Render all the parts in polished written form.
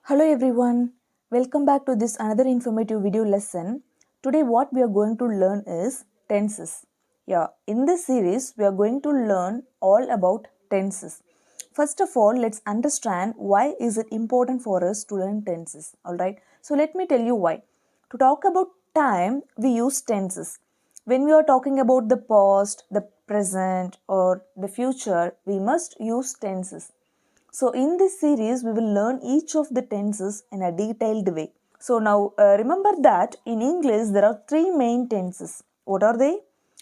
Hello everyone, welcome back to this another informative video lesson. Today what we are going to learn is tenses. In this series we are going to learn all about tenses. First of all, let's understand why is it important for us to learn tenses. Alright, so let me tell you why. To talk about time, we use tenses. When we are talking about the past, the present or the future, we must use tenses. So in this series, we will learn each of the tenses in a detailed way. So now remember that in English there are three main tenses. What are they?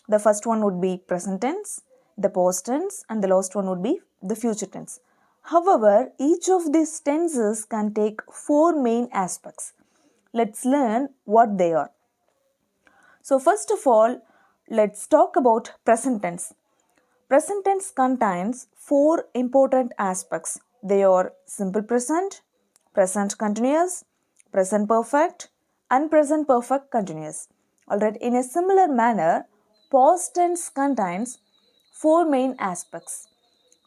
The first one would be present tense, the past tense, and the last one would be the future tense. However, each of these tenses can take four main aspects. Let's learn what they are. So first of all, let's talk about present tense. Present tense contains four important aspects. They are simple present, present continuous, present perfect, and present perfect continuous. Alright, in a similar manner, past tense contains four main aspects.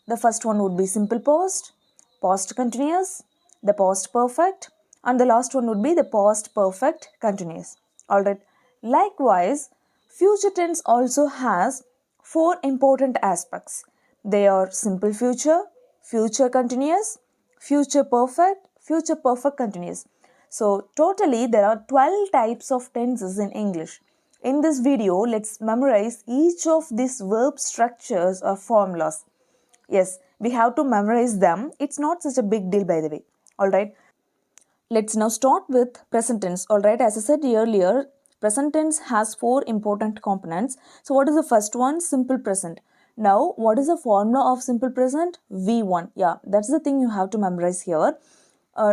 The first one would be simple past, past continuous, the past perfect, and the last one would be the past perfect continuous. Alright. Likewise, future tense also has four important aspects. They are simple future, future continuous, future perfect continuous. So, totally there are 12 types of tenses in English. In this video, let's memorize each of these verb structures or formulas. Yes, we have to memorize them. It's not such a big deal, by the way. Alright. Let's now start with present tense. Alright, as I said earlier, present tense has four important components. So, what is the first one? Simple present. Now, what is the formula of simple present? V1. Yeah, that's the thing you have to memorize here.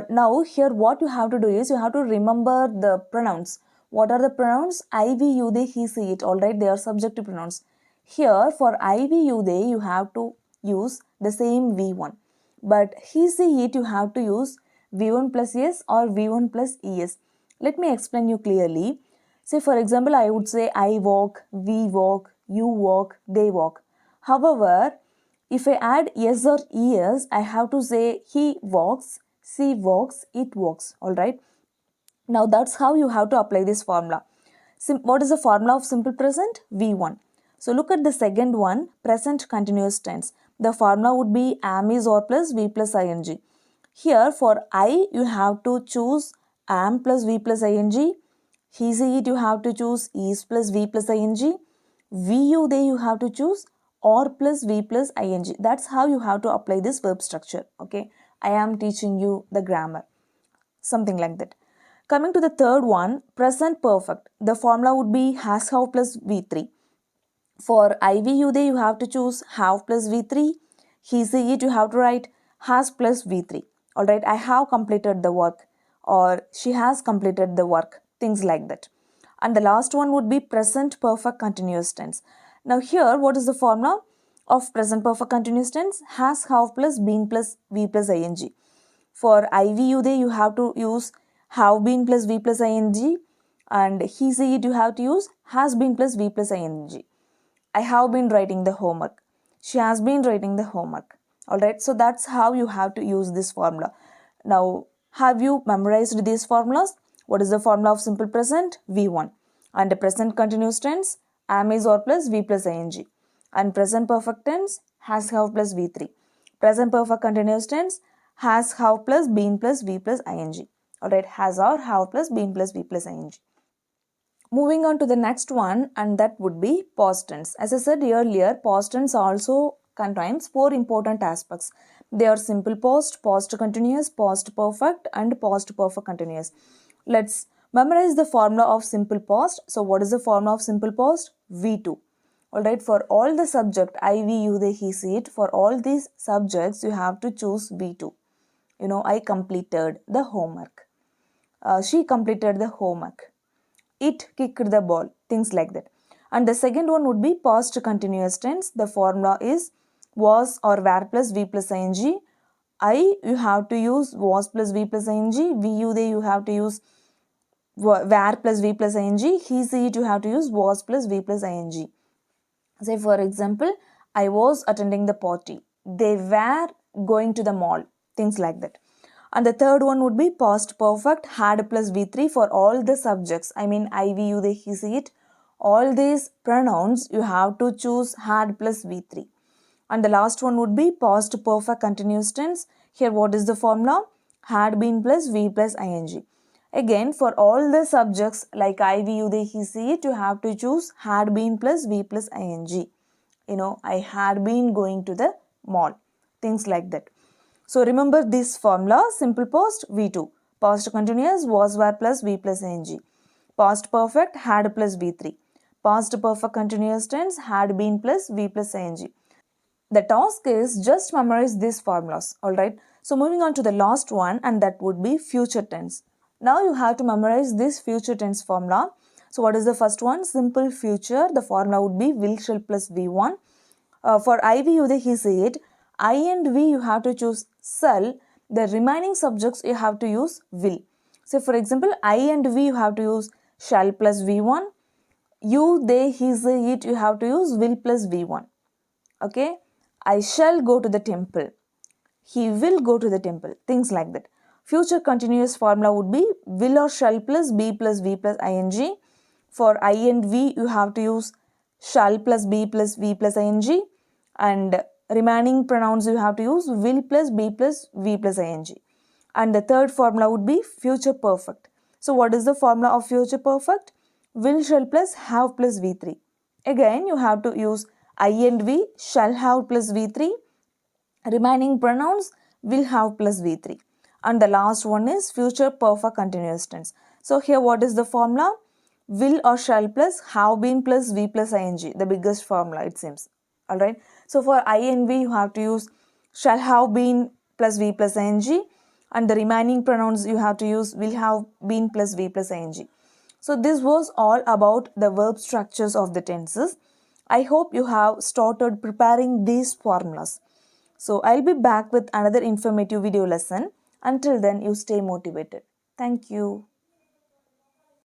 Now, here what you have to do is you have to remember the pronouns. What are the pronouns? I, we, you, they, he, she, it. Alright, they are subjective pronouns. Here, for I, we, you, they, you have to use the same V1. But he, she, it, you have to use V1 plus S or V1 plus ES. Let me explain you clearly. Say for example, I would say I walk, we walk, you walk, they walk. However, if I add S or ES, I have to say he walks, she walks, it walks. Alright. Now that's how you have to apply this formula. What is the formula of simple present? V1. So look at the second one, present continuous tense. The formula would be am is or plus V plus ing. Here for I, you have to choose am plus V plus ing. He, she, it, you have to choose is plus V plus ing. We, you, they, you have to choose or plus V plus ing. That's how you have to apply this verb structure. Okay. I am teaching you the grammar. Something like that. Coming to the third one, present perfect. The formula would be has, have plus V3. For I, we, you, they, you have to choose have plus V3. He, she, it, you have to write has plus V3. Alright, I have completed the work or she has completed the work. Things like that. And the last one would be present perfect continuous tense. Now here, what is the formula of present perfect continuous tense? Has, have plus been plus V plus ing. For I, we, you, they, you have to use have been plus V plus ing, and he, she, it, you have to use has been plus V plus ing. I have been writing the homework. She has been writing the homework. Alright, so that's how you have to use this formula. Now, have you memorized these formulas? What is the formula of simple present? V1. And the present continuous tense, am is or plus V plus ing. And present perfect tense, has, have plus V3. Present perfect continuous tense, has, have plus been plus V plus ing. Alright, has or have plus been plus V plus ing. Moving on to the next one, and that would be past tense. As I said earlier, past tense also contains four important aspects. They are simple past, past continuous, past perfect, and past perfect continuous. Let's memorize the formula of simple past. So what is the formula of simple past? V2. Alright, for all the subject, I, we, you, they, he, she, it, for all these subjects, you have to choose V2. I completed the homework. She completed the homework. It kicked the ball. Things like that. And the second one would be past continuous tense. The formula is was or were plus V plus ing. I, you have to use was plus V plus ing. We, you, they, you have to use were plus V plus ing. He, she, it, you have to use was plus V plus ing. Say for example, I was attending the party. They were going to the mall. Things like that. And the third one would be past perfect had plus V3 for all the subjects. I mean I, we, you, they, he, she, it. All these pronouns you have to choose had plus V3. And the last one would be past perfect continuous tense. Here what is the formula? Had been plus V plus ing. Again, for all the subjects like I, we, you, they, he, she, it, you have to choose had been plus V plus ing. I had been going to the mall. Things like that. So remember this formula: simple past V2, past continuous was, were plus V plus ing, past perfect had plus V3, past perfect continuous tense had been plus V plus ing. The task is just memorize these formulas, alright. So moving on to the last one, and that would be future tense. Now you have to memorize this future tense formula. So what is the first one? Simple future. The formula would be will, shall plus V1. For I, we, you, they, he, she, it. I and we you have to choose shall. The remaining subjects you have to use will. So for example, I and we you have to use shall plus V1. You, they, he, she, it you have to use will plus V1. Okay. I shall go to the temple. He will go to the temple. Things like that. Future continuous formula would be will or shall plus be plus v plus ing. For I and we, you have to use shall plus be plus v plus ing. And remaining pronouns you have to use will plus be plus v plus ing. And the third formula would be future perfect. So what is the formula of future perfect? Will, shall plus have plus v3. Again, you have to use I and we, shall have plus v3. Remaining pronouns will have plus V3. And the last one is future perfect continuous tense. So here what is the formula? Will or shall plus have been plus V plus ing. The biggest formula it seems. Alright. So for I and V you have to use shall have been plus V plus ing. And the remaining pronouns you have to use will have been plus V plus ing. So this was all about the verb structures of the tenses. I hope you have started preparing these formulas. So I'll be back with another informative video lesson. Until then, you stay motivated. Thank you.